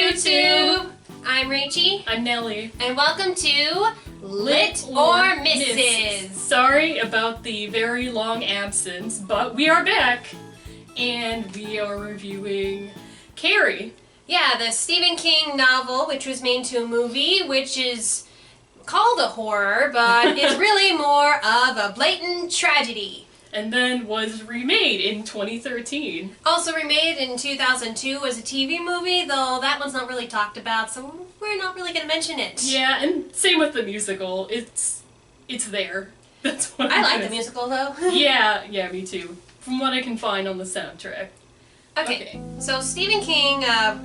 YouTube! I'm Rachie. I'm Nellie. And welcome to LitOrMiss. Sorry about the very long absence, but we are back. And we are reviewing Carrie. Yeah, the Stephen King novel, which was made into a movie, which is called a horror, but is really more of a blatant tragedy. And then was remade in 2013. Also remade in 2002 as a TV movie, though that one's not really talked about, so we're not really going to mention it. Yeah, and same with the musical. It's there. That's what I like the musical, though. Yeah, me too. From what I can find on the soundtrack. Okay. So Stephen King,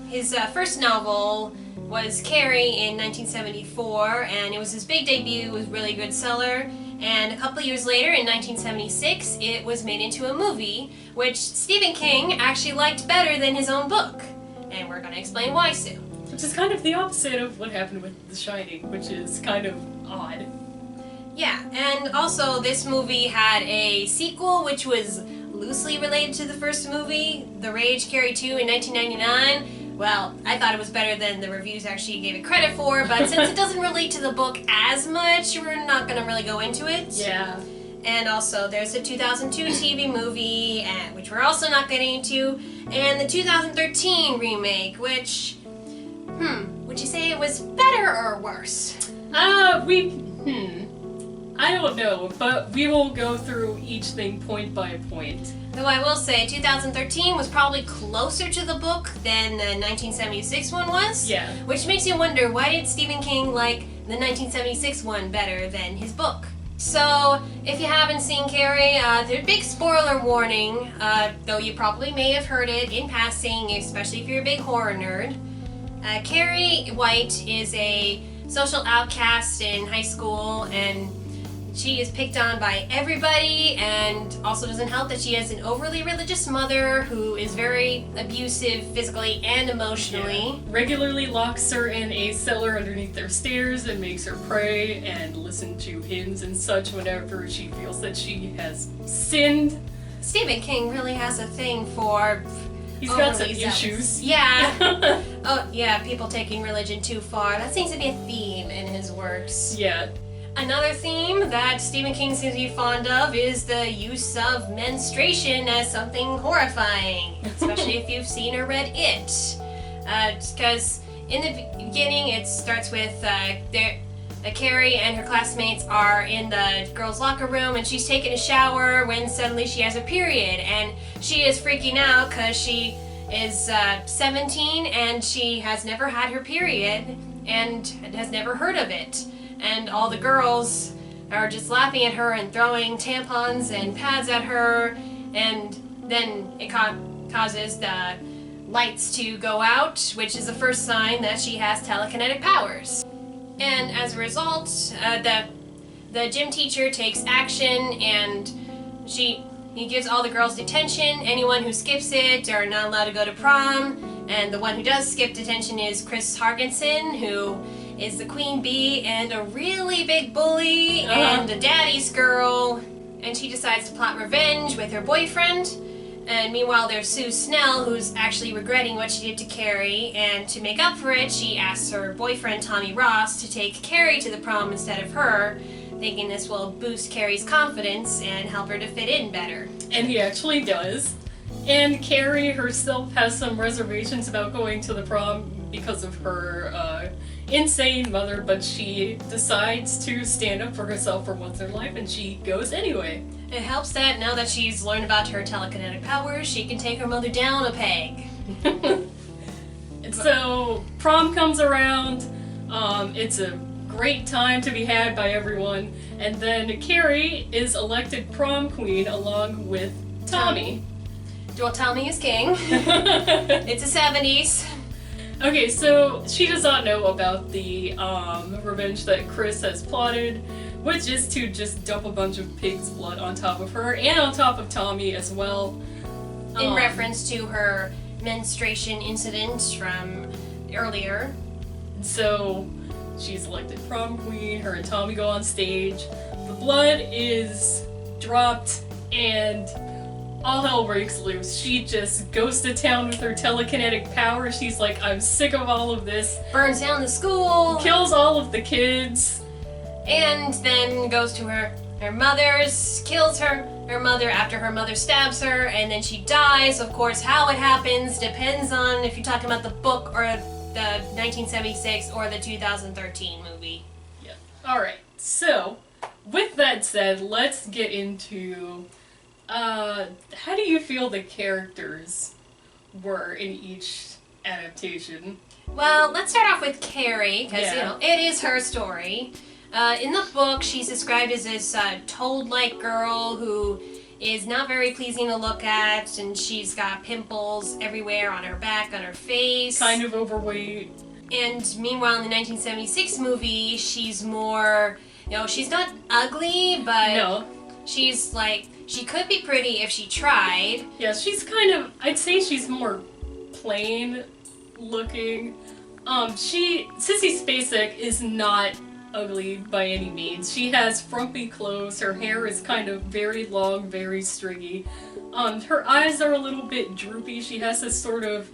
his first novel was Carrie in 1974, and it was his big debut. It was a really good seller. And a couple of years later, in 1976, it was made into a movie, which Stephen King actually liked better than his own book. And we're going to explain why soon. Which is kind of the opposite of what happened with The Shining, which is kind of odd. Yeah, and also this movie had a sequel, which was loosely related to the first movie, The Rage, Carrie 2 in 1999. Well, I thought it was better than the reviews actually gave it credit for, but since it doesn't relate to the book as much, we're not going to really go into it. Yeah. And also, there's the 2002 TV movie, which we're also not getting into, and the 2013 remake, which, would you say it was better or worse? I don't know, but we will go through each thing point by point. Though I will say, 2013 was probably closer to the book than the 1976 one was. Yeah. Which makes you wonder, why did Stephen King like the 1976 one better than his book? So, if you haven't seen Carrie, there's a big spoiler warning, though you probably may have heard it in passing, especially if you're a big horror nerd. Carrie White is a social outcast in high school, and she is picked on by everybody, and also doesn't help that she has an overly religious mother who is very abusive physically and emotionally. Yeah. Regularly locks her in a cellar underneath their stairs and makes her pray and listen to hymns and such whenever she feels that she has sinned. Stephen King really has a thing for... He's got some issues. Yeah. Oh, yeah, people taking religion too far. That seems to be a theme in his works. Yeah. Another theme that Stephen King seems to be fond of is the use of menstruation as something horrifying, especially if you've seen or read it. Because in the beginning it starts with Carrie and her classmates are in the girls' locker room, and she's taking a shower when suddenly she has a period, and she is freaking out because she is 17 and she has never had her period and has never heard of it. And all the girls are just laughing at her and throwing tampons and pads at her, and then it causes the lights to go out, which is the first sign that she has telekinetic powers. And as a result, the gym teacher takes action, and he gives all the girls detention. Anyone who skips it are not allowed to go to prom, and the one who does skip detention is Chris Hargensen, who is the queen bee and a really big bully and a daddy's girl, and she decides to plot revenge with her boyfriend. And meanwhile there's Sue Snell, who's actually regretting what she did to Carrie, and to make up for it she asks her boyfriend Tommy Ross to take Carrie to the prom instead of her, thinking this will boost Carrie's confidence and help her to fit in better. And he actually does. And Carrie herself has some reservations about going to the prom because of her insane mother, but she decides to stand up for herself for once in her life, and she goes anyway. It helps that now that she's learned about her telekinetic powers, she can take her mother down a peg. And so prom comes around. It's a great time to be had by everyone, and then Carrie is elected prom queen along with Tommy. Well, Tommy is king. It's the 70s. Okay, so she does not know about the revenge that Chris has plotted, which is to just dump a bunch of pig's blood on top of her and on top of Tommy as well. In reference to her menstruation incident from earlier. So she's elected prom queen, her and Tommy go on stage, the blood is dropped, and all hell breaks loose. She just goes to town with her telekinetic power. She's like, I'm sick of all of this. Burns down the school. Kills all of the kids. And then goes to her mother's, kills her mother after her mother stabs her, and then she dies. Of course, how it happens depends on if you're talking about the book or the 1976 or the 2013 movie. Yeah. Alright, so, with that said, let's get into, how do you feel the characters were in each adaptation? Well, let's start off with Carrie, because, Yeah. it is her story. In the book, she's described as this toad-like girl who is not very pleasing to look at, and she's got pimples everywhere on her back, on her face. Kind of overweight. And meanwhile, in the 1976 movie, she's more, she's not ugly, but No. she's like, she could be pretty if she tried. Yeah, she's kind of, I'd say she's more plain looking. Sissy Spacek is not ugly by any means. She has frumpy clothes, her hair is kind of very long, very stringy. Her eyes are a little bit droopy. She has this sort of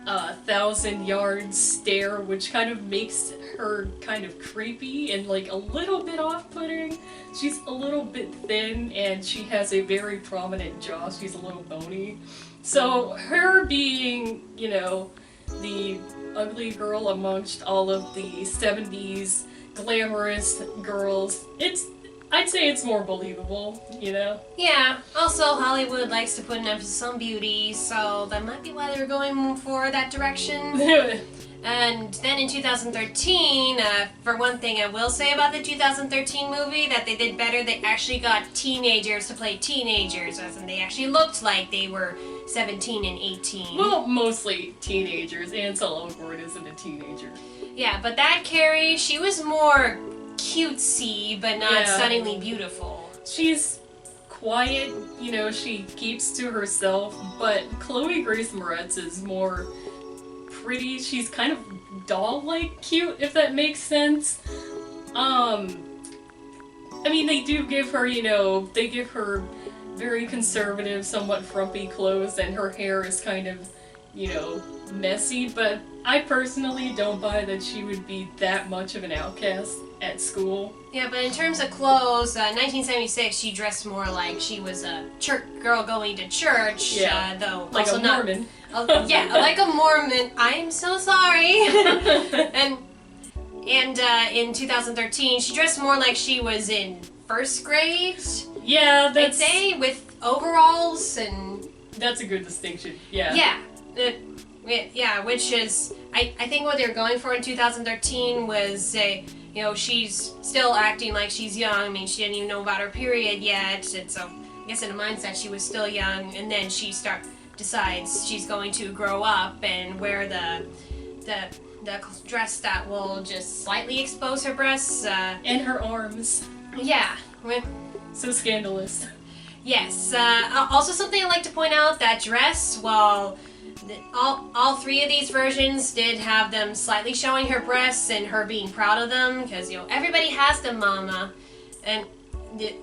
1,000-yard stare, which kind of makes her kind of creepy and like a little bit off-putting. She's a little bit thin, and she has a very prominent jaw. She's a little bony. So her being, the ugly girl amongst all of the 70s glamorous girls, I'd say it's more believable, Yeah, also Hollywood likes to put an emphasis on beauty, so that might be why they were going for that direction. And then in 2013, for one thing I will say about the 2013 movie that they did better, they actually got teenagers to play teenagers, as in they actually looked like they were 17 and 18. Well, mostly teenagers. Ansel Elgort isn't a teenager. Yeah, but that Carrie, she was more cutesy, but not Yeah. stunningly beautiful. She's quiet, she keeps to herself, but Chloe Grace Moretz is more pretty. She's kind of doll-like cute, if that makes sense. They do give her, they give her very conservative, somewhat frumpy clothes, and her hair is kind of, messy, but I personally don't buy that she would be that much of an outcast at school. Yeah, but in terms of clothes, 1976, she dressed more like she was a church girl going to church, though Like also a Mormon. Yeah, like a Mormon. I'm so sorry. and in 2013, she dressed more like she was in first grade. Yeah, I'd say, with overalls and... That's a good distinction, yeah. Yeah, which is... I think what they were going for in 2013 was, she's still acting like she's young. She didn't even know about her period yet, and so I guess in a mindset she was still young, and then she decides she's going to grow up and wear the dress that will just slightly expose her breasts. And her arms. Yeah. So scandalous. Yes. Also something I'd like to point out, that dress, while all three of these versions did have them slightly showing her breasts and her being proud of them, because, everybody has them, mama. And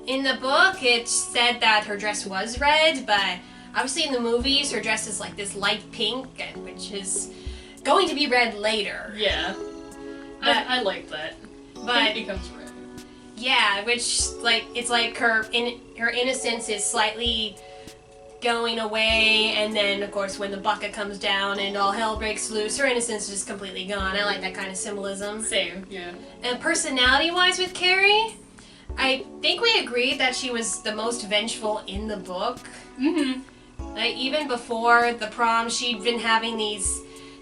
in the book, it said that her dress was red, but obviously in the movies, her dress is like this light pink, which is going to be red later. Yeah. I like that. But it becomes red. Yeah, which, it's like her innocence is slightly going away, and then, of course, when the bucket comes down and all hell breaks loose, her innocence is just completely gone. I like that kind of symbolism. Same, yeah. And personality-wise with Carrie, I think we agreed that she was the most vengeful in the book. Mm-hmm. Even before the prom, she'd been having these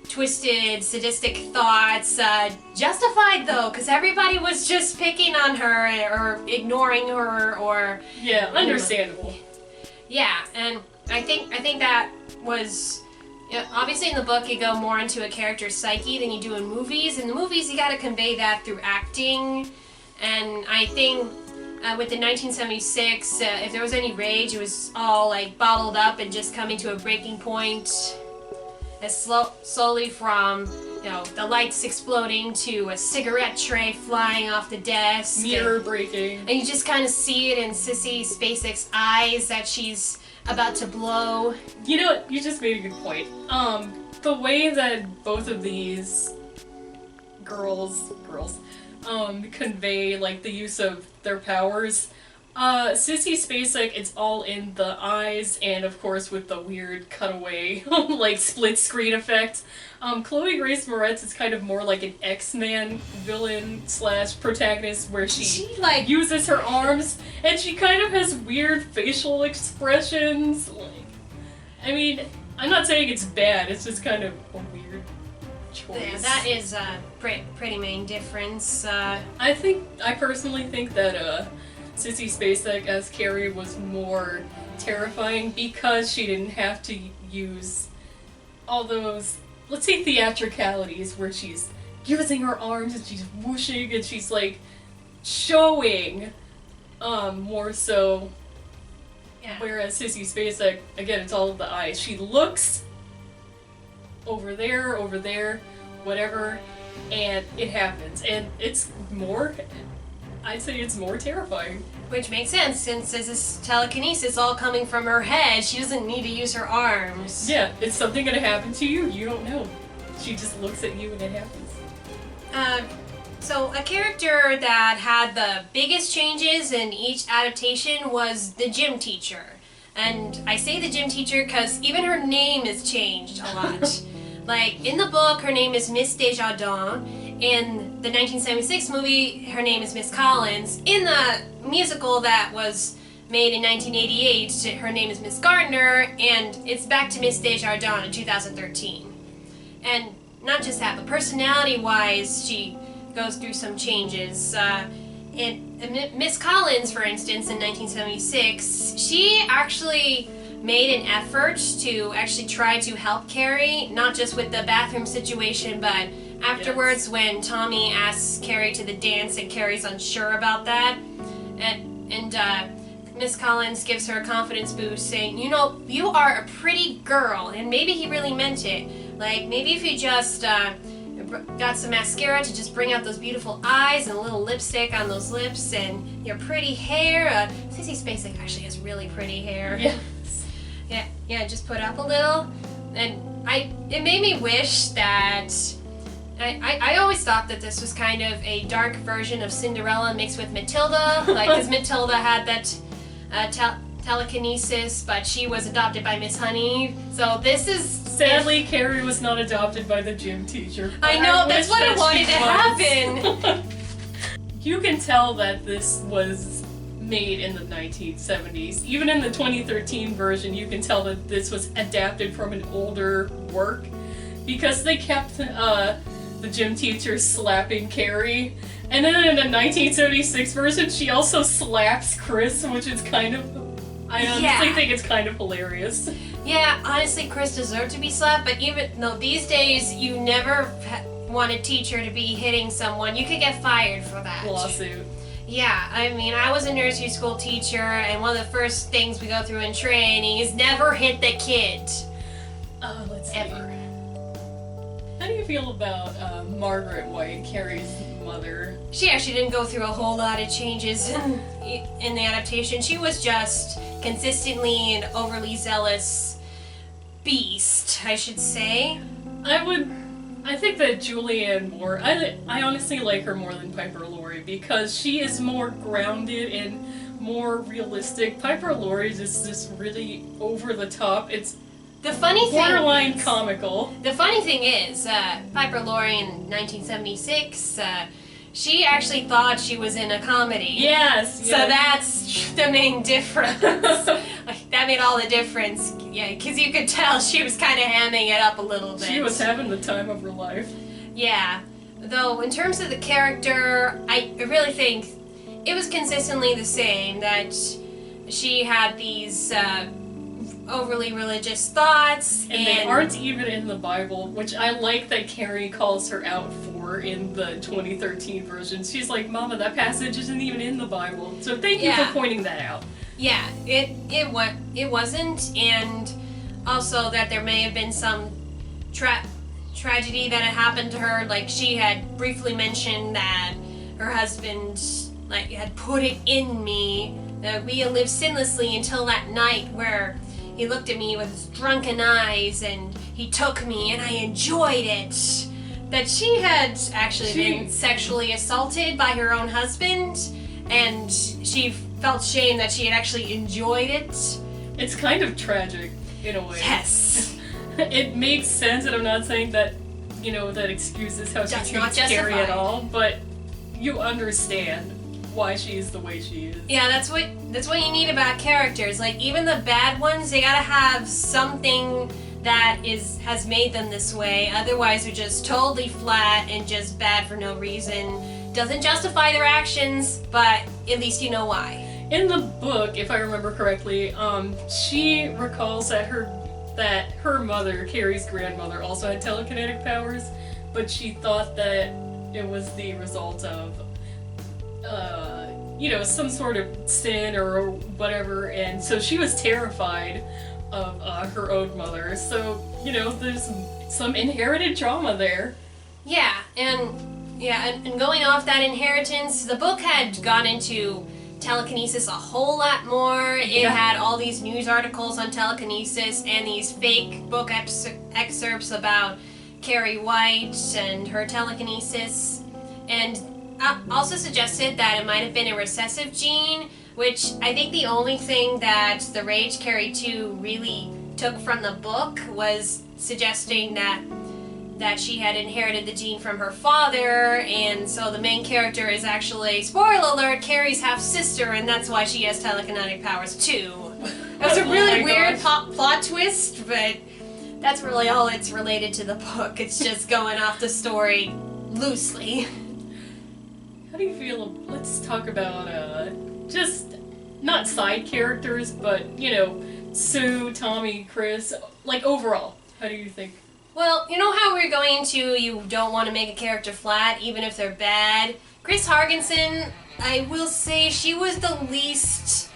twisted, sadistic thoughts. Justified, though, because everybody was just picking on her or ignoring her or... Yeah, understandable. Yeah, and I think that was... obviously in the book you go more into a character's psyche than you do in movies. In the movies you gotta convey that through acting, and I think with the 1976, if there was any rage, it was all bottled up and just coming to a breaking point. As slowly from, the lights exploding to a cigarette tray flying off the desk. Mirror breaking. And you just kind of see it in Sissy Spacek's eyes that she's about to blow. You know what? You just made a good point. The way that both of these girls, convey, like, the use of their powers. Sissy Spacek, it's all in the eyes, and of course with the weird cutaway, like, split screen effect. Chloe Grace Moretz is kind of more like an X-Men villain / protagonist, where she like uses her arms, and she kind of has weird facial expressions. Like, I mean, I'm not saying it's bad, it's just kind of a weird choice. yeah, that is a pretty main difference. I personally think that Sissy Spacek as Carrie was more terrifying because she didn't have to use all those, let's say, theatricalities where she's using her arms and she's whooshing and she's like showing more so. Yeah. Whereas Sissy Spacek, again, it's all of the eyes. She looks over there, whatever, and it happens. And it's more, I'd say it's more terrifying. Which makes sense, since this is telekinesis all coming from her head, she doesn't need to use her arms. Yeah, it's something gonna happen to you, you don't know. She just looks at you and it happens. So a character that had the biggest changes in each adaptation was the gym teacher. And I say the gym teacher because even her name has changed a lot. Like, in the book, her name is Miss Desjardins. In the 1976 movie, her name is Miss Collins. In the musical that was made in 1988, her name is Miss Gardner, and it's back to Miss Desjardins in 2013. And not just that, but personality-wise, she goes through some changes. And Miss Collins, for instance, in 1976, she actually made an effort to actually try to help Carrie, not just with the bathroom situation, but afterwards when Tommy asks Carrie to the dance and Carrie's unsure about that. And Miss Collins gives her a confidence boost saying, you know, you are a pretty girl, and maybe he really meant it. Like, maybe if you just got some mascara to just bring out those beautiful eyes and a little lipstick on those lips and your pretty hair. Sissy Spacek actually has really pretty hair. Yes. Yeah, just put up a little. And it made me wish that, I always thought that this was kind of a dark version of Cinderella mixed with Matilda, like, because Matilda had that telekinesis, but she was adopted by Miss Honey. So this is... Sadly, Carrie was not adopted by the gym teacher. I know, that's what I wanted to happen! You can tell that this was made in the 1970s. Even in the 2013 version, you can tell that this was adapted from an older work, because they kept the gym teacher slapping Carrie. And then in the 1976 version, she also slaps Chris, which is kind of... I honestly think it's kind of hilarious. Yeah, honestly, Chris deserved to be slapped, but even though these days you never want a teacher to be hitting someone, you could get fired for that. Lawsuit. Yeah, I mean, I was a nursery school teacher, and one of the first things we go through in training is never hit the kid. Let's see. Ever. How do you feel about Margaret White, Carrie's mother? She actually didn't go through a whole lot of changes in the adaptation. She was just consistently an overly zealous beast, I should say. I think that Julianne Moore, I honestly like her more than Piper Laurie because she is more grounded and more realistic. Piper Laurie is just really over the top. It's the funny thing borderline comical. The funny thing is, Piper Laurie in 1976, she actually thought she was in a comedy. Yes. So that's the main difference. That made all the difference. Yeah, because you could tell she was kind of hamming it up a little bit. She was having the time of her life. Yeah. Though, in terms of the character, I really think it was consistently the same, that she had these overly religious thoughts. And they aren't even in the Bible, which I like that Carrie calls her out for in the 2013 version. She's like, Mama, that passage isn't even in the Bible. So thank you for pointing that out. Yeah, it wasn't, and also that there may have been some tragedy that had happened to her. Like, she had briefly mentioned that her husband had put it in me that we lived sinlessly until that night where he looked at me with his drunken eyes and he took me and I enjoyed it. That she had actually been sexually assaulted by her own husband, and she felt shame that she had actually enjoyed it. It's kind of tragic, in a way. Yes. It makes sense, and I'm not saying that, that excuses how she treats Carrie at all, but you understand why she's the way she is. Yeah, that's what you need about characters. Like, even the bad ones, they gotta have something that has made them this way. Otherwise, they're just totally flat and just bad for no reason. Doesn't justify their actions, but at least you know why. In the book, if I remember correctly, she recalls that her mother, Carrie's grandmother, also had telekinetic powers, but she thought that it was the result of some sort of sin or whatever, and so she was terrified of her own mother. So, there's some inherited trauma there. Yeah, and going off that inheritance, the book had gone into telekinesis a whole lot more. It had all these news articles on telekinesis and these fake book excerpts about Carrie White and her telekinesis, and also suggested that it might have been a recessive gene, which I think the only thing that the Rage Carrie 2 really took from the book was suggesting that she had inherited the gene from her father, and so the main character is actually, spoiler alert, Carrie's half-sister, and that's why she has telekinetic powers too. It was a really weird plot twist, but that's really all it's related to the book. It's just going off the story loosely. How do you feel? Let's talk about just not side characters, but Sue, Tommy, Chris. Like overall, how do you think? Well, you know how we're going into you don't want to make a character flat, even if they're bad. Chris Hargensen, I will say she was the least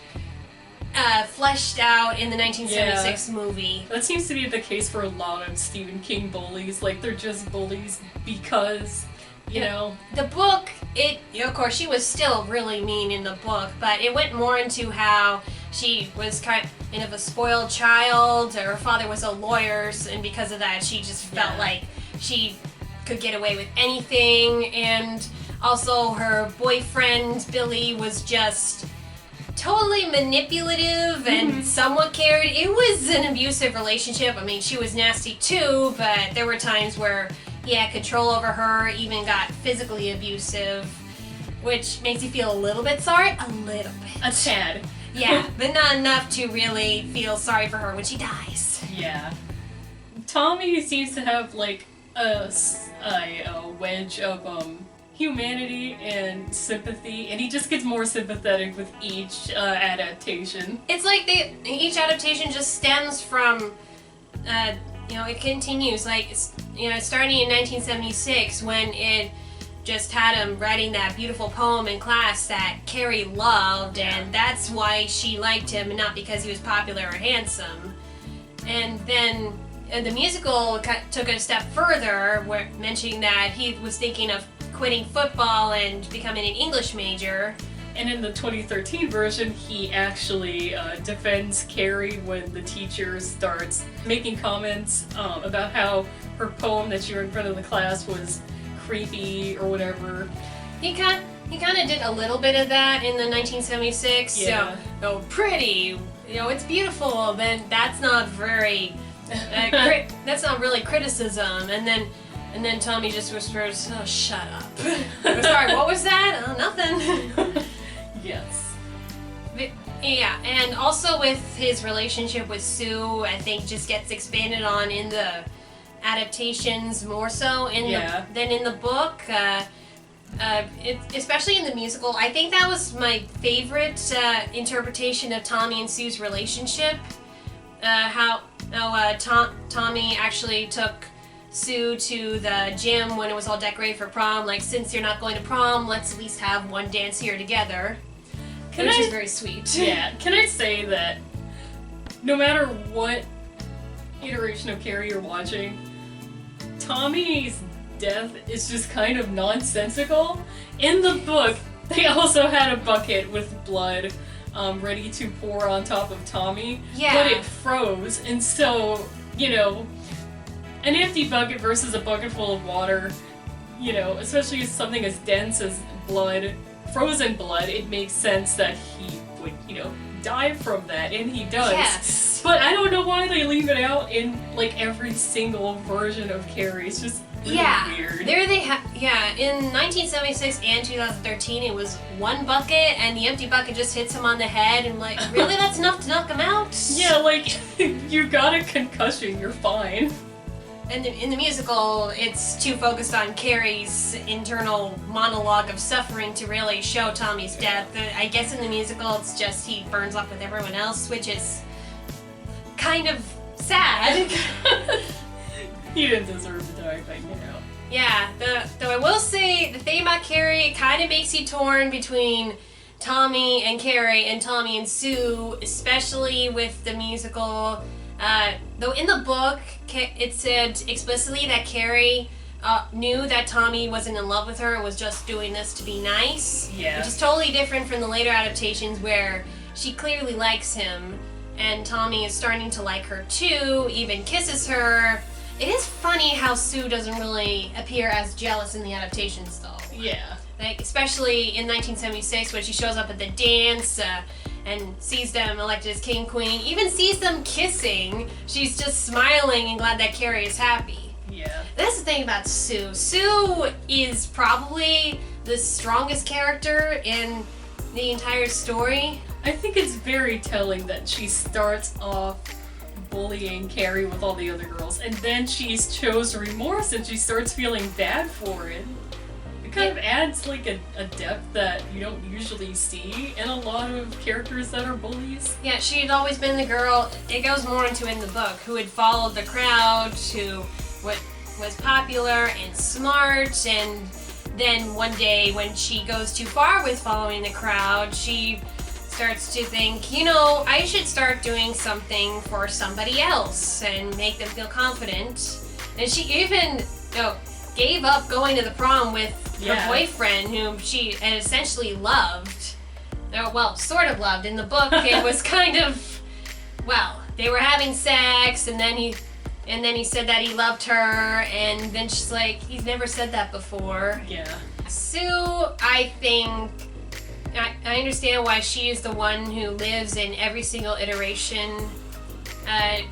fleshed out in the 1976 movie. That seems to be the case for a lot of Stephen King bullies. Like, they're just bullies because, you know. The book, of course, she was still really mean in the book, but it went more into how she was kind of a spoiled child. Her father was a lawyer, and because of that, she just felt like she could get away with anything. And also, her boyfriend, Billy, was just totally manipulative and somewhat carried. It was an abusive relationship. I mean, she was nasty too, but there were times where he had control over her, even got physically abusive, which makes you feel a little bit sorry. A little bit. A tad. Yeah, but not enough to really feel sorry for her when she dies. Yeah. Tommy seems to have, like, a wedge of, humanity and sympathy, and he just gets more sympathetic with each adaptation. It's like each adaptation just stems from, it continues. Like, starting in 1976 when it just had him writing that beautiful poem in class that Carrie loved, and that's why she liked him, and not because he was popular or handsome. And then the musical took it a step further, mentioning that he was thinking of quitting football and becoming an English major. And in the 2013 version, he actually defends Carrie when the teacher starts making comments about how her poem that she read in front of the class was creepy or whatever. He kind of did a little bit of that in the 1976. Yeah. So, pretty, it's beautiful. Then that's not very, that's not really criticism. And then Tommy just whispers, "Oh, shut up." Sorry, what was that? Oh, nothing. Yes. But, yeah, and also with his relationship with Sue, I think just gets expanded on in the adaptations more so than in the book. Especially in the musical, I think that was my favorite interpretation of Tommy and Sue's relationship. How Tommy actually took Sue to the gym when it was all decorated for prom. Like, since you're not going to prom, let's at least have one dance here together. Which is very sweet. Yeah. Can I say that no matter what iteration of Carrie you're watching, Tommy's death is just kind of nonsensical. In the book, they also had a bucket with blood ready to pour on top of Tommy, Yeah. but it froze, and so, you know, an empty bucket versus a bucket full of water, you know, especially something as dense as blood, frozen blood, it makes sense that he would, you know, die from that, and he does. Yes. But I don't know why they leave it out in, like, every single version of Carrie. It's just really weird. There they in 1976 and 2013 it was one bucket and the empty bucket just hits him on the head and like, really that's enough to knock him out? Yeah, like, you got a concussion, you're fine. And in the musical, it's too focused on Carrie's internal monologue of suffering to really show Tommy's death. I guess in the musical, it's just he burns up with everyone else, which is kind of sad. He didn't deserve to die, but you know. Yeah, though I will say, the thing about Carrie, it kind of makes you torn between Tommy and Carrie and Tommy and Sue, especially with the musical. Though in the book, it said explicitly that Carrie knew that Tommy wasn't in love with her and was just doing this to be nice. Yeah. Which is totally different from the later adaptations where she clearly likes him and Tommy is starting to like her too, even kisses her. It is funny how Sue doesn't really appear as jealous in the adaptations though. Yeah. Like, especially in 1976 when she shows up at the dance and sees them elected as king and queen, even sees them kissing, she's just smiling and glad that Carrie is happy. Yeah. That's the thing about Sue. Sue is probably the strongest character in the entire story. I think it's very telling that she starts off bullying Carrie with all the other girls, and then she shows remorse and she starts feeling bad for it. It kind of adds like a depth that you don't usually see in a lot of characters that are bullies. Yeah, she had always been the girl, it goes more into in the book, who had followed the crowd, who was popular and smart, and then one day when she goes too far with following the crowd, she starts to think, you know, I should start doing something for somebody else and make them feel confident. And she even gave up going to the prom with her boyfriend, whom she had essentially loved. Well, sort of loved. In the book, it was kind of, well, they were having sex, and then he said that he loved her, and then she's like, he's never said that before. Yeah. Sue, I think, I understand why she is the one who lives in every single iteration.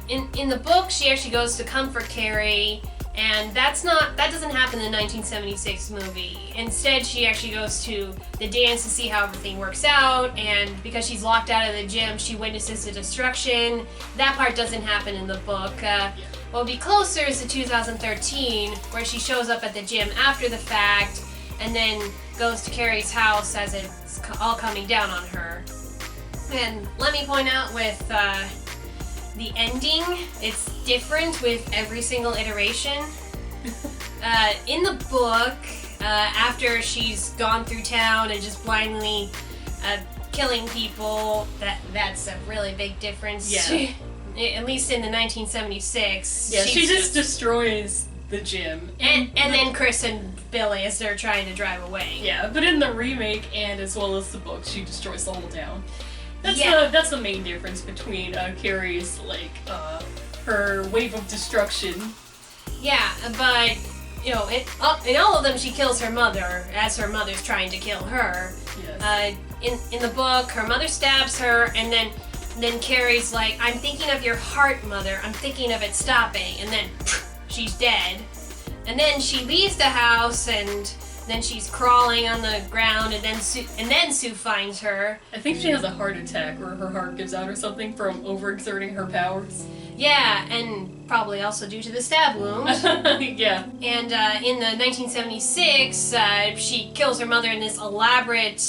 In the book, she actually goes to comfort Carrie, and that doesn't happen in the 1976 movie. Instead, she actually goes to the dance to see how everything works out, and because she's locked out of the gym, she witnesses the destruction. That part doesn't happen in the book. What would be closer is to 2013, where she shows up at the gym after the fact, and then goes to Carrie's house as it's all coming down on her. And let me point out with the ending, it's different with every single iteration. In the book, after she's gone through town and just blindly killing people, that's a really big difference. Yeah. At least in the 1976. Yeah, she just destroys the gym. And then Chris and Billy as they're trying to drive away. Yeah, but in the remake and as well as the book, she destroys the whole town. That's the main difference between Carrie's, like, her wave of destruction. Yeah, but, you know, in all of them she kills her mother as her mother's trying to kill her. Yes. In the book, her mother stabs her, and then Carrie's like, I'm thinking of your heart, mother. I'm thinking of it stopping. And then she's dead. And then she leaves the house, and then she's crawling on the ground, and then Sue finds her. I think she has a heart attack, or her heart gives out or something from overexerting her powers. Yeah, and probably also due to the stab wound. Yeah. And in the 1976, she kills her mother in this elaborate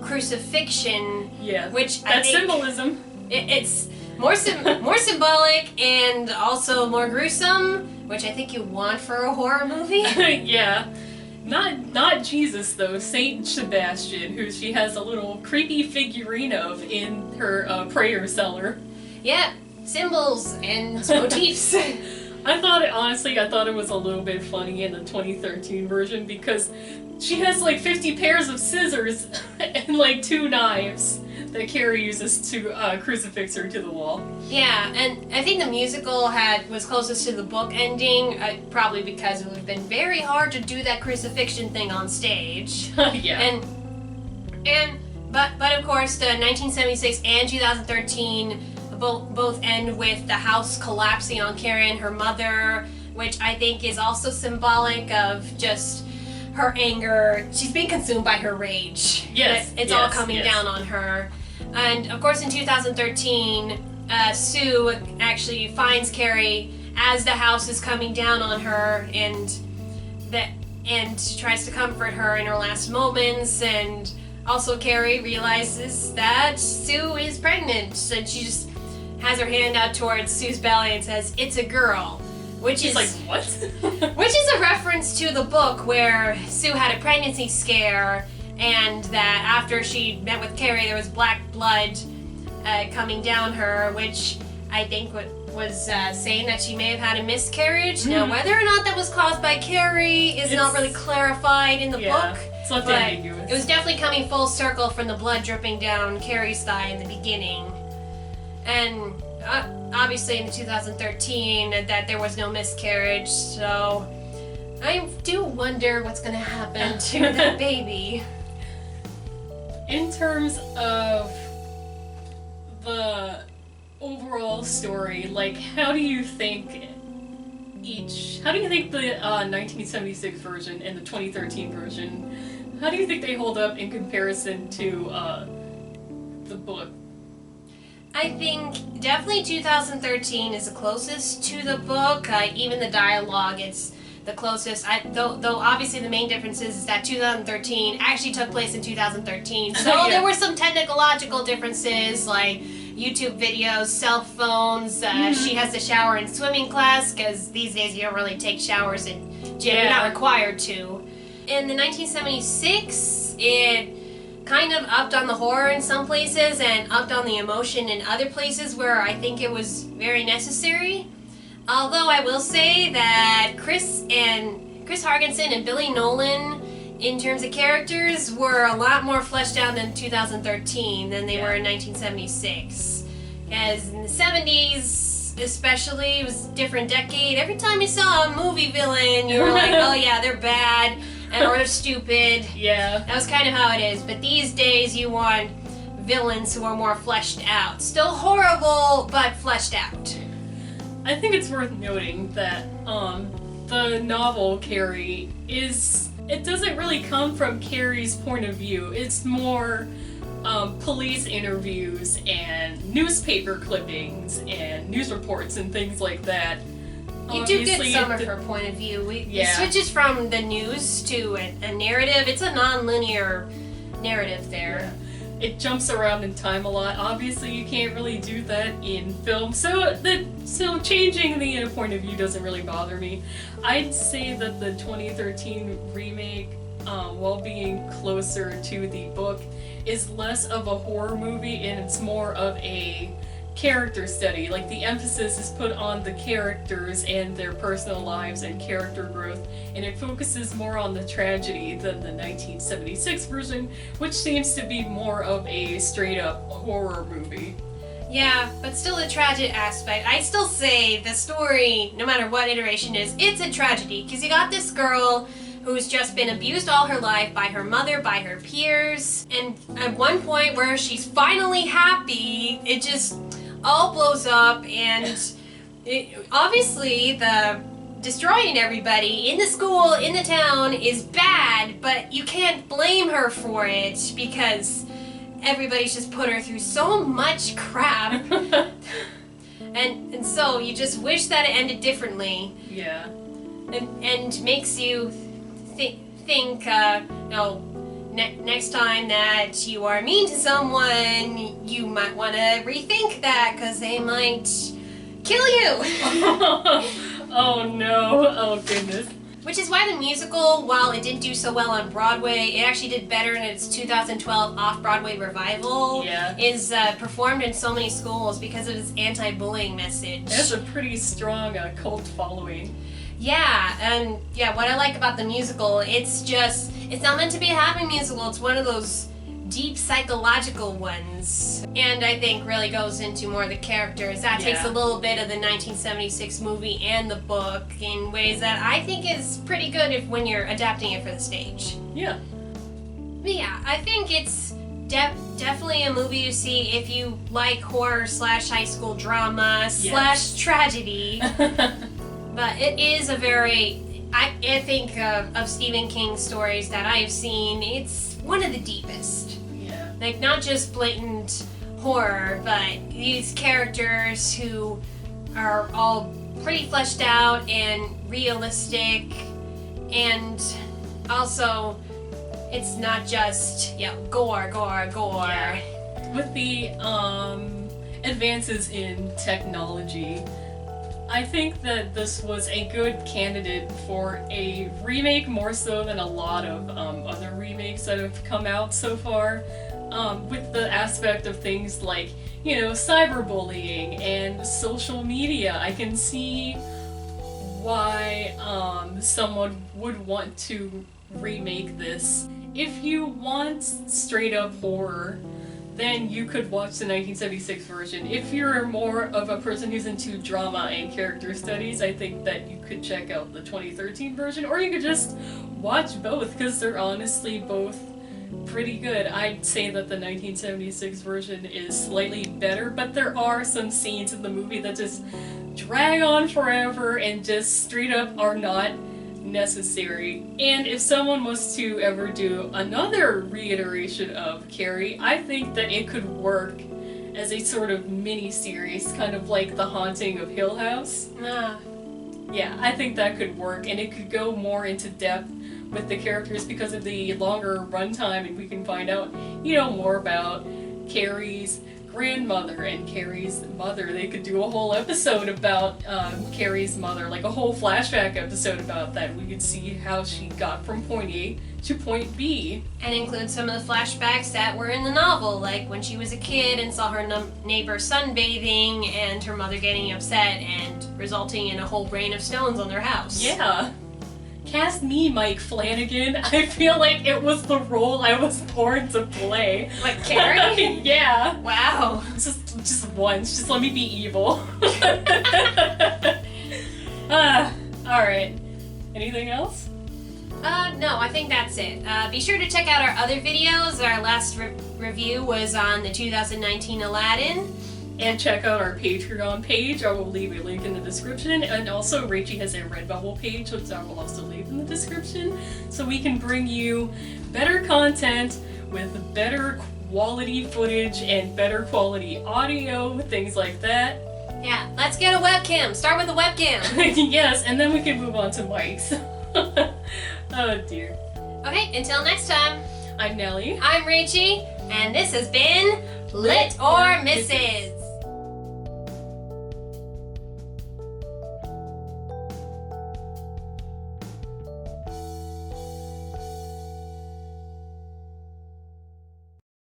crucifixion. Yeah. Which that's I think symbolism. It's more symbolic and also more gruesome, which I think you want for a horror movie. Yeah. Not Jesus though, Saint Sebastian, who she has a little creepy figurine of in her prayer cellar. Yeah, symbols and motifs. I thought it was a little bit funny in the 2013 version because she has like 50 pairs of scissors and like 2 knives. that Carrie uses to crucifix her to the wall. Yeah, and I think the musical was closest to the book ending, probably because it would have been very hard to do that crucifixion thing on stage. Yeah. But of course, the 1976 and 2013 both end with the house collapsing on Carrie and her mother, which I think is also symbolic of just her anger. She's being consumed by her rage. Yes, it's all coming down on her. And of course, in 2013, Sue actually finds Carrie as the house is coming down on her, and tries to comfort her in her last moments. And also, Carrie realizes that Sue is pregnant, and she just has her hand out towards Sue's belly and says, "It's a girl." Which is like, what? Which is a reference to the book where Sue had a pregnancy scare, and that after she met with Carrie, there was black blood coming down her, which I think was saying that she may have had a miscarriage. Mm-hmm. Now, whether or not that was caused by Carrie is not really clarified in the book. It's left but ambiguous. it was definitely coming full circle from the blood dripping down Carrie's thigh in the beginning. And obviously in 2013 that there was no miscarriage, so I do wonder what's going to happen to that baby. In terms of the overall story, like, how do you think the 1976 version and the 2013 version, how do you think they hold up in comparison to the book? I think definitely 2013 is the closest to the book. Even the dialogue, it's the closest. Though obviously the main difference is that 2013 actually took place in 2013. So there were some technological differences, like YouTube videos, cell phones. She has to shower in swimming class, because these days you don't really take showers in gym. You're not required to. In the 1976, it kind of upped on the horror in some places and upped on the emotion in other places where I think it was very necessary. Although I will say that Chris Hargensen and Billy Nolan, in terms of characters, were a lot more fleshed out in 2013 than they were in 1976. Because in the 70s, especially, it was a different decade. Every time you saw a movie villain, you were like, oh yeah, they're bad. Or they're stupid. Yeah. That was kind of how it is. But these days you want villains who are more fleshed out. Still horrible, but fleshed out. I think it's worth noting that the novel Carrie it doesn't really come from Carrie's point of view. It's more police interviews and newspaper clippings and news reports and things like that. You do get some of her point of view. It switches from the news to a narrative. It's a non-linear narrative there. Yeah. It jumps around in time a lot. Obviously, you can't really do that in film, so changing the point of view doesn't really bother me. I'd say that the 2013 remake, while being closer to the book, is less of a horror movie and it's more of a character study. Like, the emphasis is put on the characters and their personal lives and character growth, and it focuses more on the tragedy than the 1976 version, which seems to be more of a straight-up horror movie. Yeah, but still the tragic aspect. I still say the story, no matter what iteration it is, it's a tragedy, because you got this girl who's just been abused all her life by her mother, by her peers, and at one point where she's finally happy, it just all blows up, and obviously the destroying everybody in the school, in the town, is bad, but you can't blame her for it because everybody's just put her through so much crap. and so you just wish that it ended differently. Yeah. And makes you think, next time that you are mean to someone, you might want to rethink that, because they might kill you. Oh no, oh goodness. Which is why the musical, while it didn't do so well on Broadway, it actually did better in its 2012 off-Broadway revival. Yeah. Is performed in so many schools because of its anti-bullying message. It has a pretty strong cult following. Yeah, and what I like about the musical, it's not meant to be a happy musical. It's one of those deep psychological ones. And I think really goes into more of the characters. That takes a little bit of the 1976 movie and the book in ways that I think is pretty good when you're adapting it for the stage. Yeah. But yeah, I think it's definitely a movie to see if you like horror / high school drama / tragedy. But it is a very, I think of Stephen King's stories that I've seen, it's one of the deepest. Yeah. Like, not just blatant horror, but these characters who are all pretty fleshed out and realistic, and also it's not just, gore. Yeah. With the advances in technology, I think that this was a good candidate for a remake, more so than a lot of other remakes that have come out so far, with the aspect of things like, cyberbullying and social media. I can see why someone would want to remake this. If you want straight up horror, then you could watch the 1976 version. If you're more of a person who's into drama and character studies, I think that you could check out the 2013 version, or you could just watch both, because they're honestly both pretty good. I'd say that the 1976 version is slightly better, but there are some scenes in the movie that just drag on forever and just straight up are not necessary. And if someone was to ever do another reiteration of Carrie, I think that it could work as a sort of mini-series, kind of like The Haunting of Hill House. Yeah, I think that could work, and it could go more into depth with the characters because of the longer runtime, and we can find out, more about Carrie's grandmother and Carrie's mother. They could do a whole episode about Carrie's mother, like a whole flashback episode about that. We could see how she got from point A to point B. And include some of the flashbacks that were in the novel, like when she was a kid and saw her neighbor sunbathing and her mother getting upset and resulting in a whole rain of stones on their house. Yeah. Cast me, Mike Flanagan. I feel like it was the role I was born to play. Like Carrie? Yeah. Wow. Just once. Just let me be evil. Alright. Anything else? No, I think that's it. Be sure to check out our other videos. Our last review was on the 2019 Aladdin. And check out our Patreon page. I will leave a link in the description. And also, Rachie has a Redbubble page, which I will also leave in the description. So we can bring you better content with better quality footage and better quality audio, things like that. Yeah, let's get a webcam. Start with a webcam. Yes, and then we can move on to mics. Oh dear. Okay, until next time. I'm Nellie. I'm Rachie, and this has been Lit or Misses.